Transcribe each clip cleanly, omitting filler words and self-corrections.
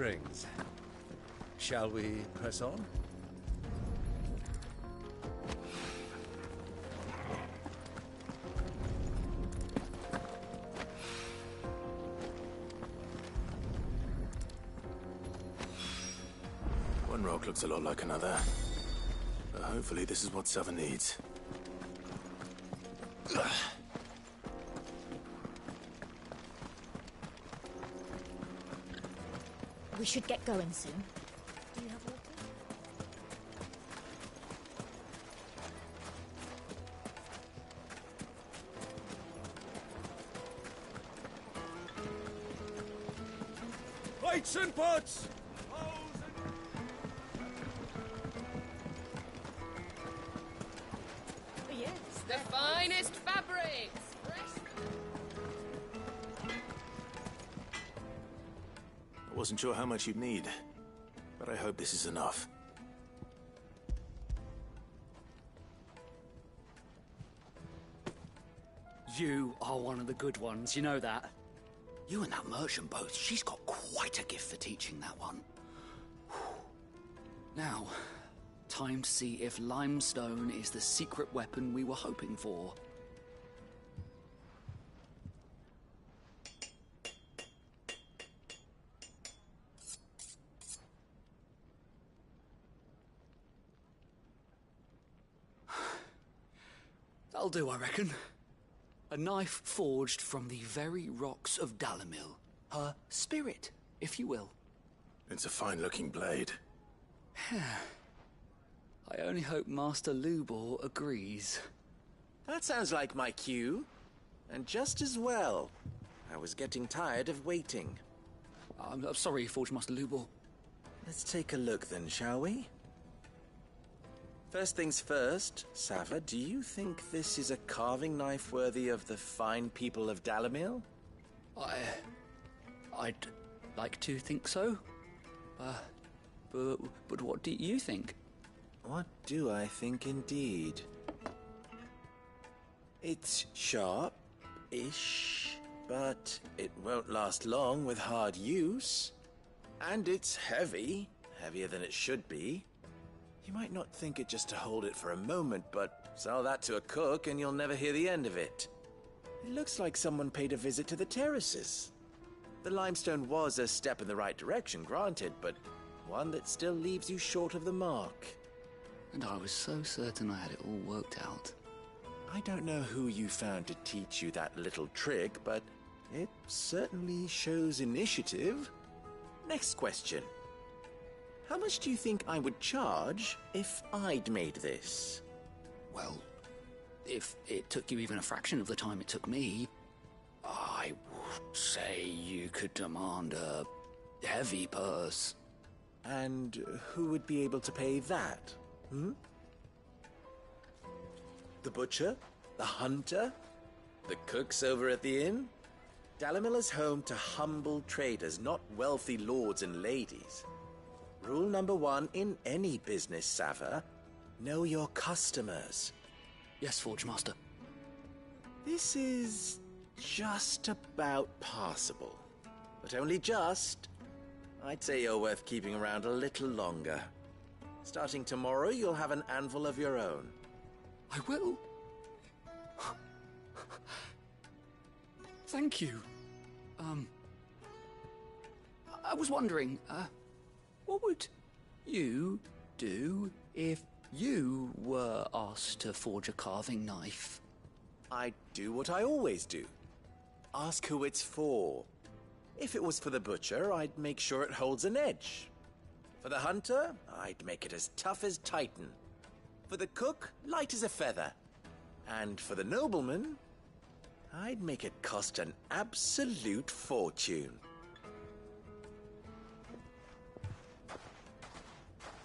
brings. Shall we press on? One rock looks a lot like another. But hopefully this is what Sava needs. We should get going soon. Do you have water? Plates and pots! Yes. The finest fabrics! I wasn't sure how much you'd need, but I hope this is enough. You are one of the good ones, you know that. You and that merchant both, she's got quite a gift for teaching that one. Now, time to see if limestone is the secret weapon we were hoping for. That'll do, I reckon. A knife forged from the very rocks of Dalamil. Her spirit, if you will. It's a fine-looking blade. I only hope Master Lubor agrees. That sounds like my cue. And just as well. I was getting tired of waiting. I'm sorry, Forge Master Lubor. Let's take a look then, shall we? First things first, Sava, do you think this is a carving knife worthy of the fine people of Dalamil? I'd like to think so. But what do you think? What do I think indeed? It's sharp-ish, but it won't last long with hard use. And it's heavy, heavier than it should be. You might not think it just to hold it for a moment, but sell that to a cook and you'll never hear the end of it. It looks like someone paid a visit to the terraces. The limestone was a step in the right direction, granted, but one that still leaves you short of the mark. And I was so certain I had it all worked out. I don't know who you found to teach you that little trick, but it certainly shows initiative. Next question. How much do you think I would charge if I'd made this? Well, if it took you even a fraction of the time it took me, I would say you could demand a heavy purse. And who would be able to pay that? The butcher? The hunter? The cooks over at the inn? Dalamil is home to humble traders, not wealthy lords and ladies. Rule number 1 in any business, Sava, know your customers. Yes, Forge Master. This is just about passable. But only just. I'd say you're worth keeping around a little longer. Starting tomorrow, you'll have an anvil of your own. I will. Thank you. I was wondering, what would you do if you were asked to forge a carving knife? I'd do what I always do. Ask who it's for. If it was for the butcher, I'd make sure it holds an edge. For the hunter, I'd make it as tough as Titan. For the cook, light as a feather. And for the nobleman, I'd make it cost an absolute fortune.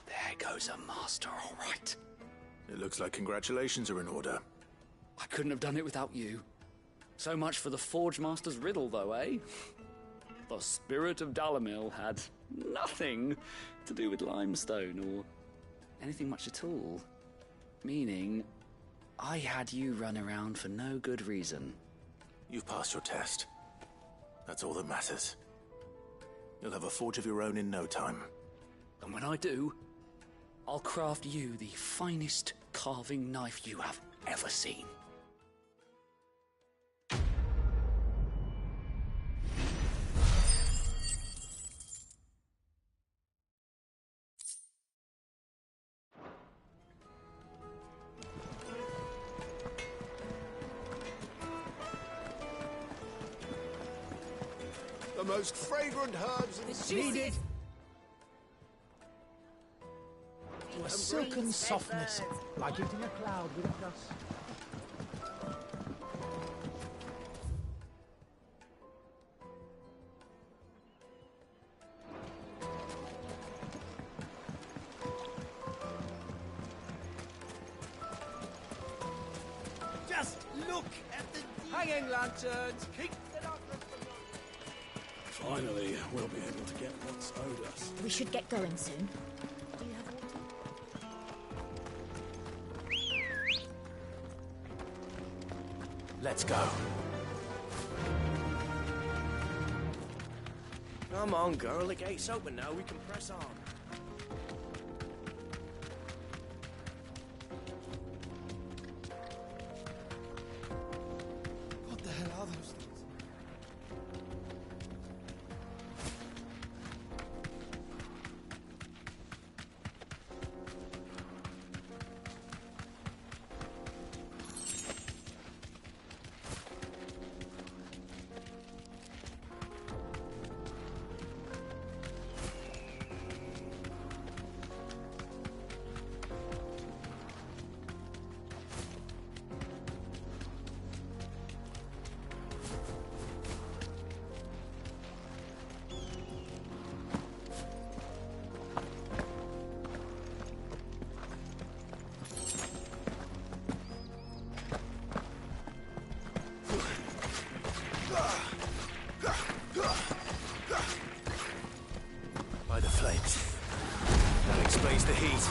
There goes a master, all right. It looks like congratulations are in order. I couldn't have done it without you. So much for the Forge Master's riddle, though, eh? The spirit of Dalamil had nothing to do with limestone or anything much at all. Meaning, I had you run around for no good reason. You've passed your test. That's all that matters. You'll have a forge of your own in no time. And when I do, I'll craft you the finest carving knife you have ever seen. The most fragrant herbs and Needed. A silken softness, like eating a cloud with a dust. Just look at the hanging lanterns. Keep it up. Finally, we'll be able to get what's owed us. We should get going soon. Do you have water? Let's go. Come on, girl. The gate's open now. We can press on. What the hell are those things? By the flames. That explains the heat.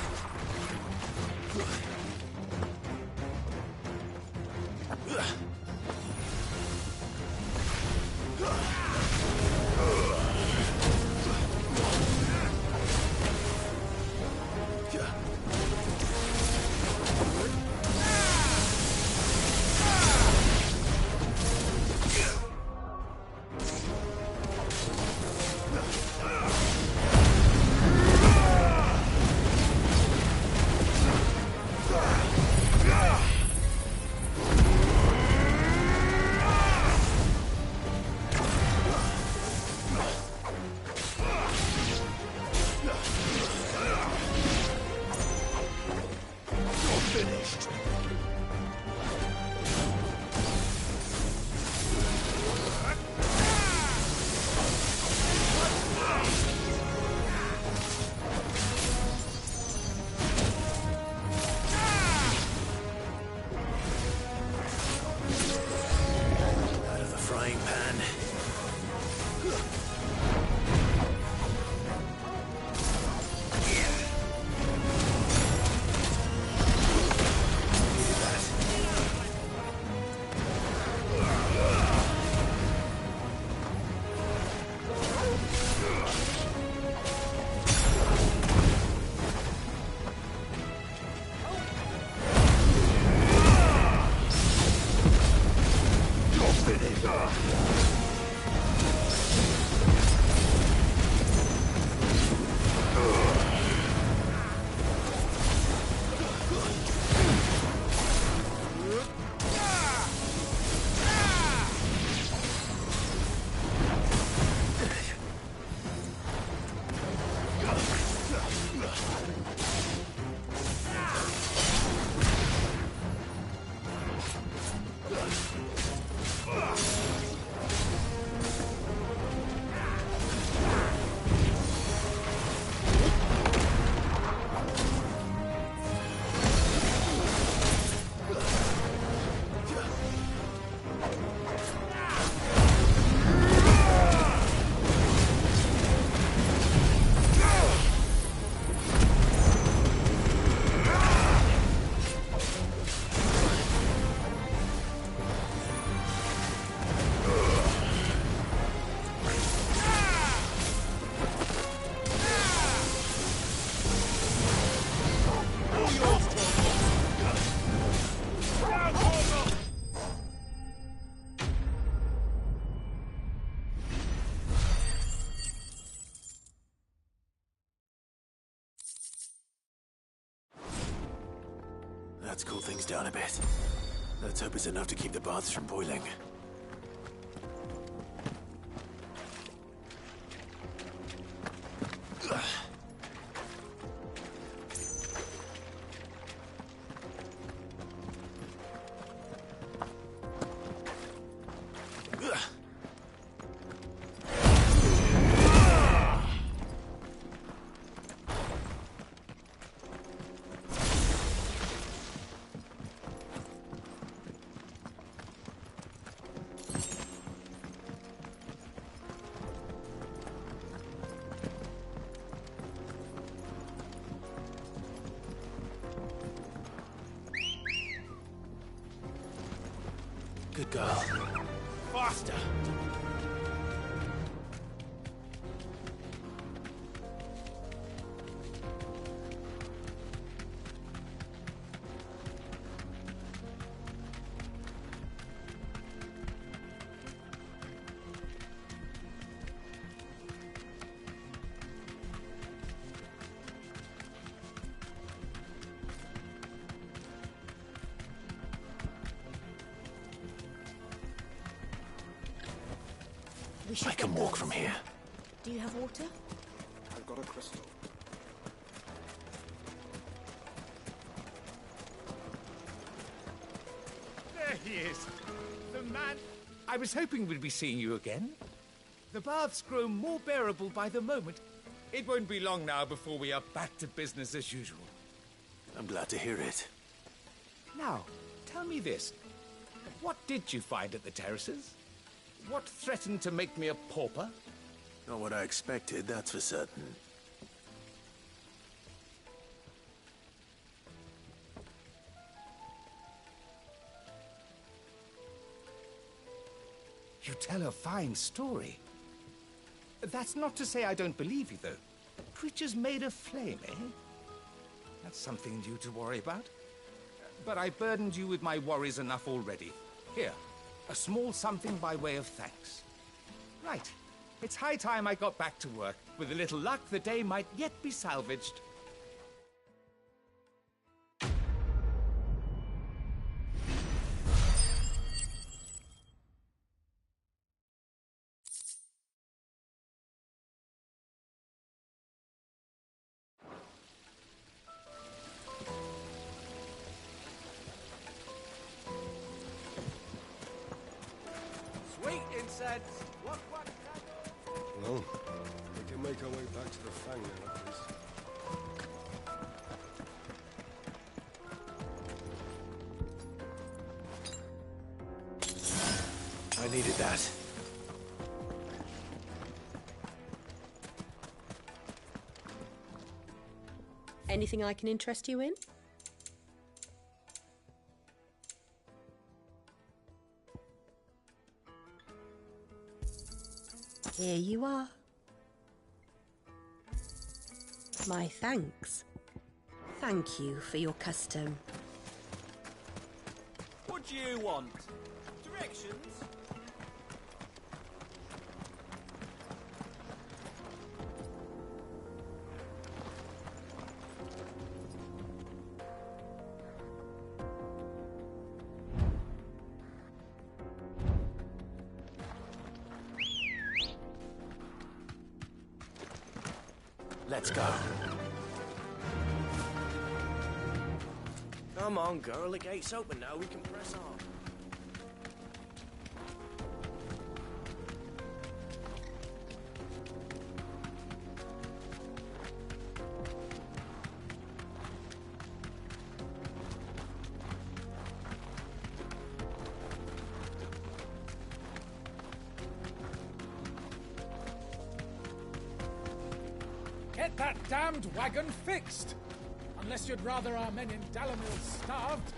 Let's cool things down a bit. Let's hope it's enough to keep the baths from boiling. Good girl. Faster! We should I can get walk going from soon. here. Do you have water? I've got a crystal. There he is. The man. I was hoping we'd be seeing you again. The baths grow more bearable by the moment. It won't be long now before we are back to business as usual. I'm glad to hear it. Now, tell me this. What did you find at the terraces? What threatened to make me a pauper? Not what I expected, that's for certain. You tell a fine story. That's not to say I don't believe you, though. Creatures made of flame, eh? That's something new to worry about. But I burdened you with my worries enough already. Here, a small something by way of thanks. Right. It's high time I got back to work. With a little luck, the day might yet be salvaged. Sweet incense! What? Well, we can make our way back to the Fang now, at least. I needed that. Anything I can interest you in? Here you are. My thanks. Thank you for your custom. What do you want? Directions? Let's go. Come on, girl. The gate's open now. We can press on. Get that damned wagon fixed! Unless you'd rather our men in Dalamil starved.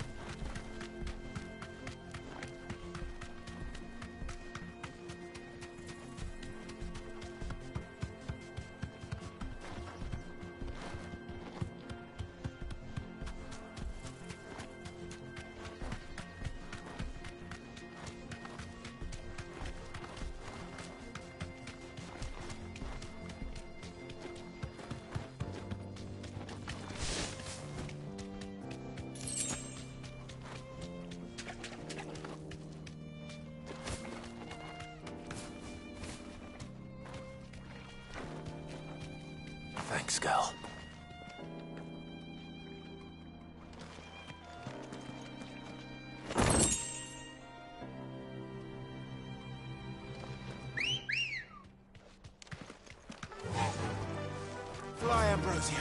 Thanks, Gal. Fly, Ambrosia.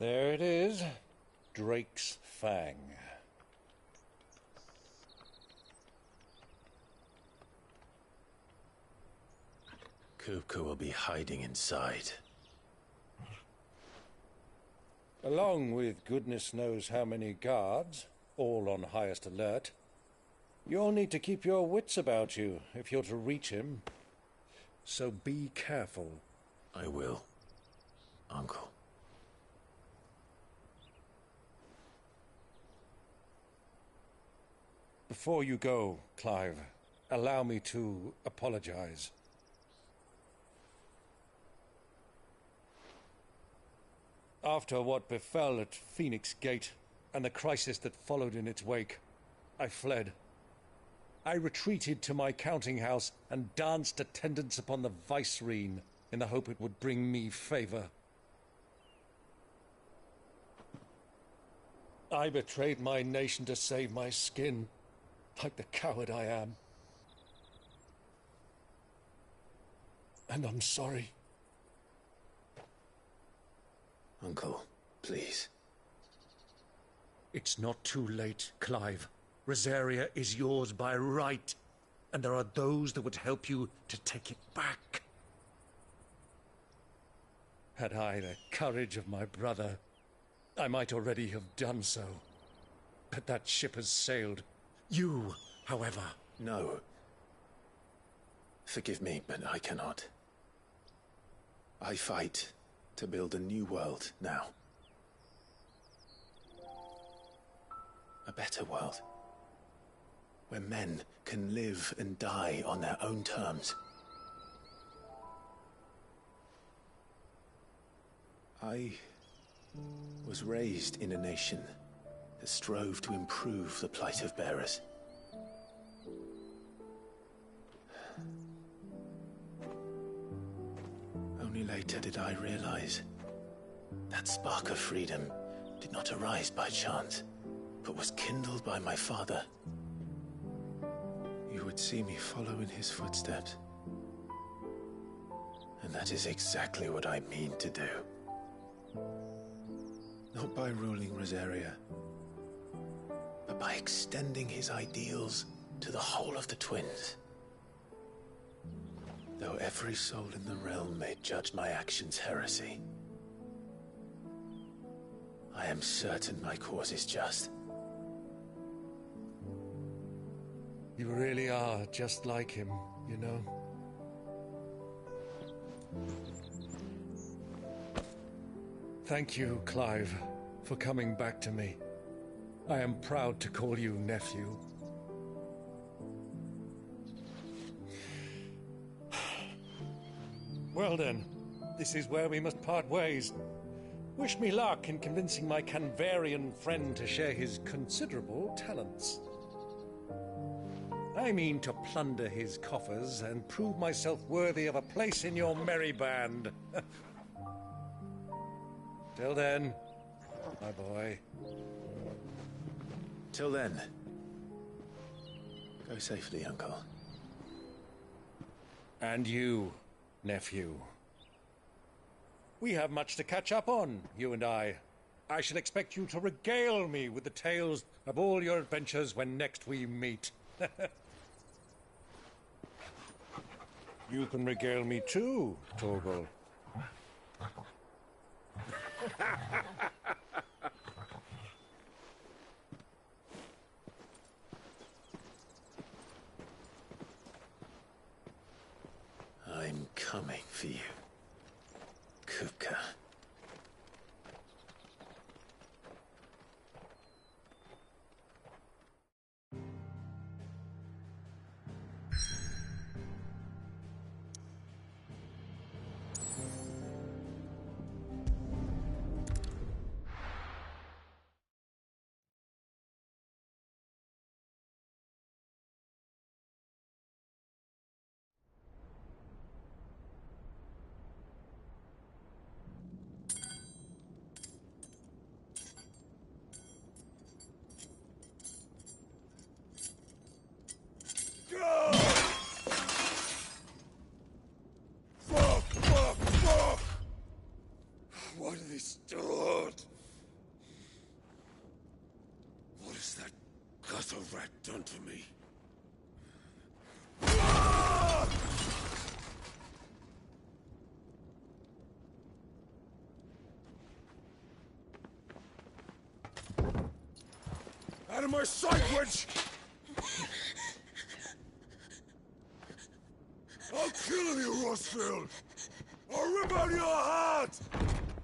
There it is. Drake's Fang. Kupka will be hiding inside. Along with goodness knows how many guards, all on highest alert. You'll need to keep your wits about you if you're to reach him. So be careful. I will, Uncle. Before you go, Clive, allow me to apologize. After what befell at Phoenix Gate and the crisis that followed in its wake, I fled. I retreated to my counting house and danced attendance upon the vicereine in the hope it would bring me favor. I betrayed my nation to save my skin, like the coward I am. And I'm sorry. Uncle, please. It's not too late, Clive. Rosaria is yours by right, and there are those that would help you to take it back. Had I the courage of my brother, I might already have done so. But that ship has sailed. You, however... No. Forgive me, but I cannot. I fight to build a new world now. A better world. Where men can live and die on their own terms. I was raised in a nation that strove to improve the plight of bearers. Only later did I realize that spark of freedom did not arise by chance, but was kindled by my father. You would see me follow in his footsteps. And that is exactly what I mean to do. Not by ruling Rosaria, but by extending his ideals to the whole of the twins. Though every soul in the realm may judge my actions heresy, I am certain my cause is just. You really are just like him, you know? Thank you, Clive, for coming back to me. I am proud to call you nephew. Well then, this is where we must part ways. Wish me luck in convincing my Canvarian friend to share his considerable talents. I mean to plunder his coffers and prove myself worthy of a place in your merry band. Till then, my boy. Till then, go safely, Uncle. And you, nephew. We have much to catch up on, you and I. I shall expect you to regale me with the tales of all your adventures when next we meet. You can regale me too, Torgal. I'm coming for you, Kupka. Fuck! What have they start? What has that gutter rat done to me? Out of my sight, witch! I'll kill you, Rossfield! I'll rip out your heart!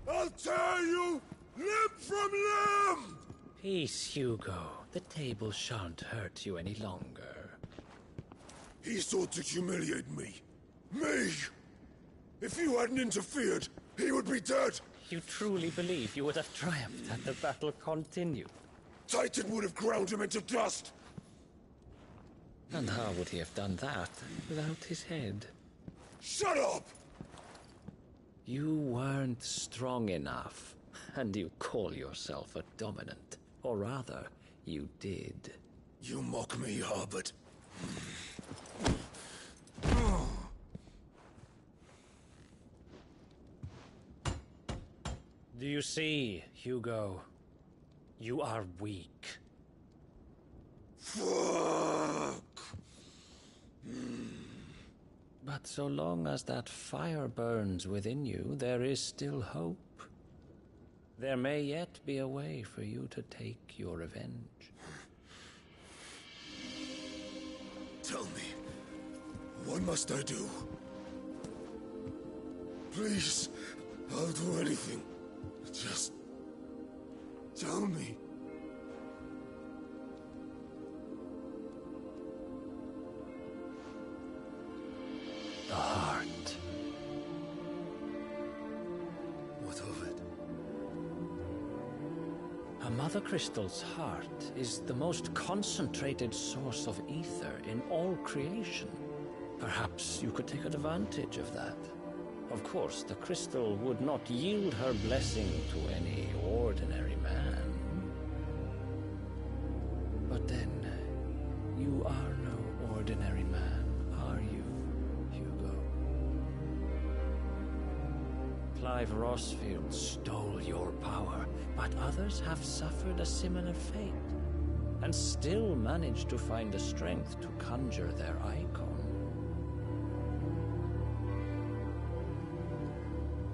I'll tear you limb from limb! Peace, Hugo. The table shan't hurt you any longer. He sought to humiliate me. Me! If you hadn't interfered, he would be dead! You truly believe you would have triumphed had the battle continued? Titan would have ground him into dust! And how would he have done that without his head? Shut up! You weren't strong enough, and you call yourself a dominant. Or rather, you did. You mock me, Harbert. Do you see, Hugo? You are weak. Fuck! But so long as that fire burns within you, there is still hope. There may yet be a way for you to take your revenge. Tell me, what must I do? Please, I'll do anything. Just tell me. The heart. What of it? A Mother Crystal's heart is the most concentrated source of ether in all creation. Perhaps you could take advantage of that. Of course, the crystal would not yield her blessing to any ordinary man. But then, you are no ordinary man, are you, Hugo? Clive Rossfield stole your power, but others have suffered a similar fate, and still managed to find the strength to conjure their icon.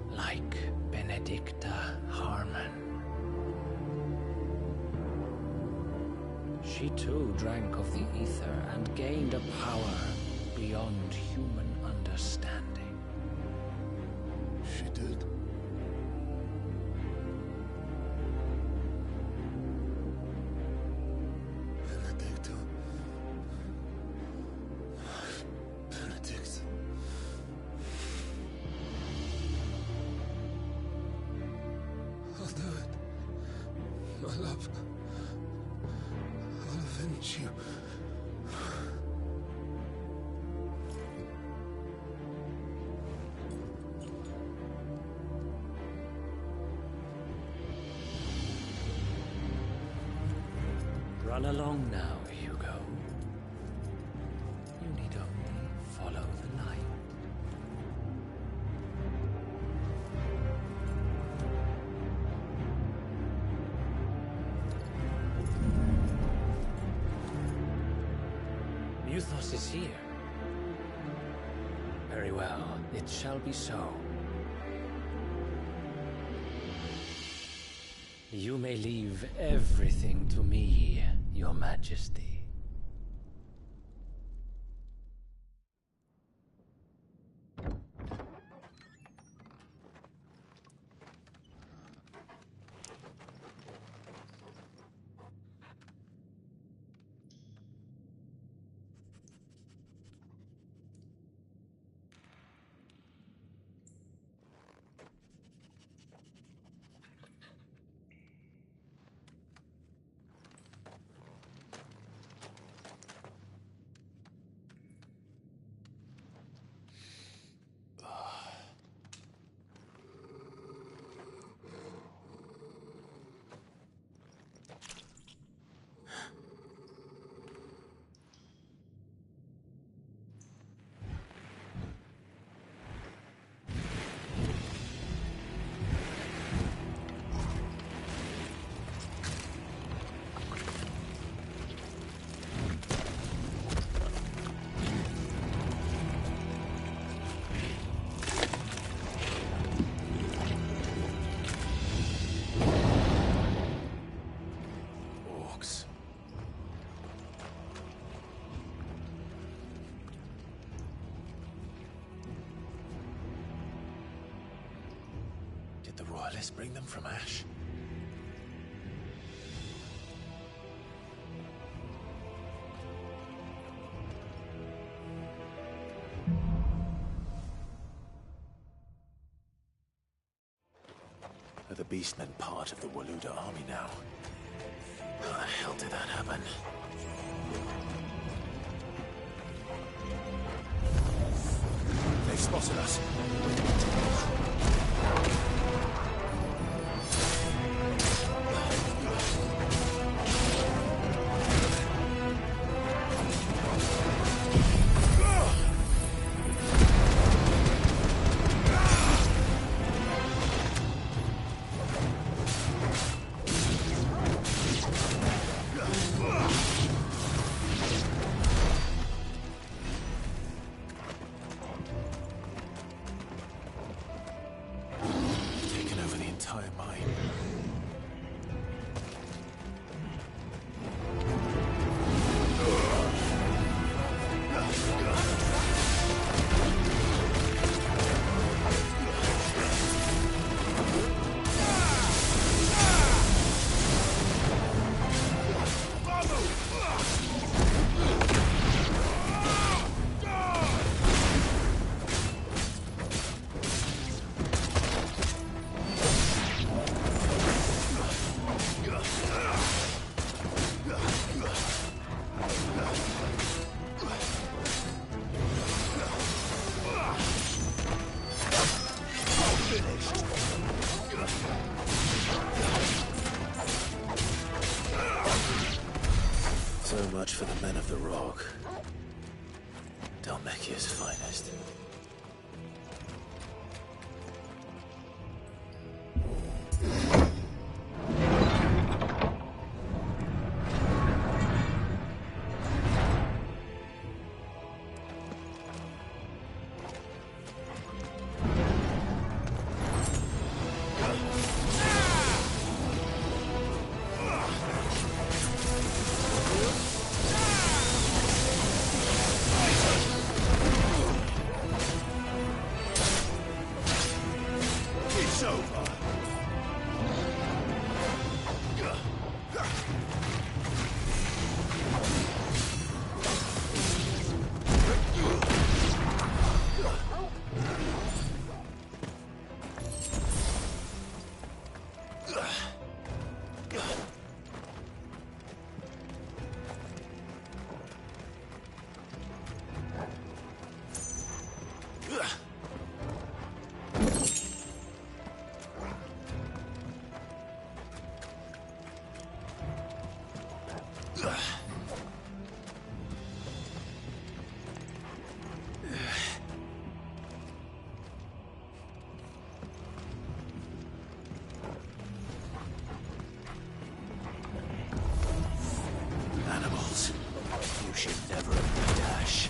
Like Benedicta Harmon. She too drank of the ether and gained a power beyond human understanding. She did. Benedicta. Benedict. I'll do it. My love. I'll avenge you. Run along now, Hugo. You need only follow the light. Muthos is here. Very well. well. It shall be so. You may leave everything to me, Your Majesty. The royalists bring them from Ash? Are the Beastmen part of the Waluda army now? How the hell did that happen? They've spotted us. So much for the men of the Rock. Dalmekia's finest. Animals, you should never have dash.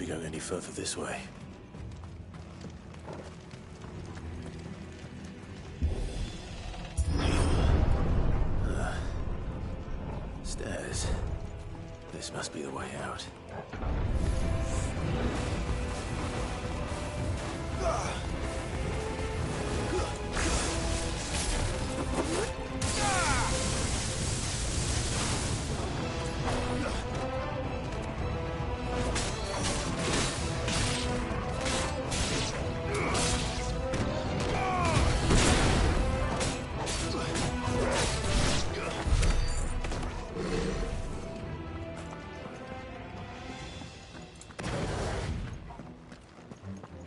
going any further this way. Stairs. This must be the way out.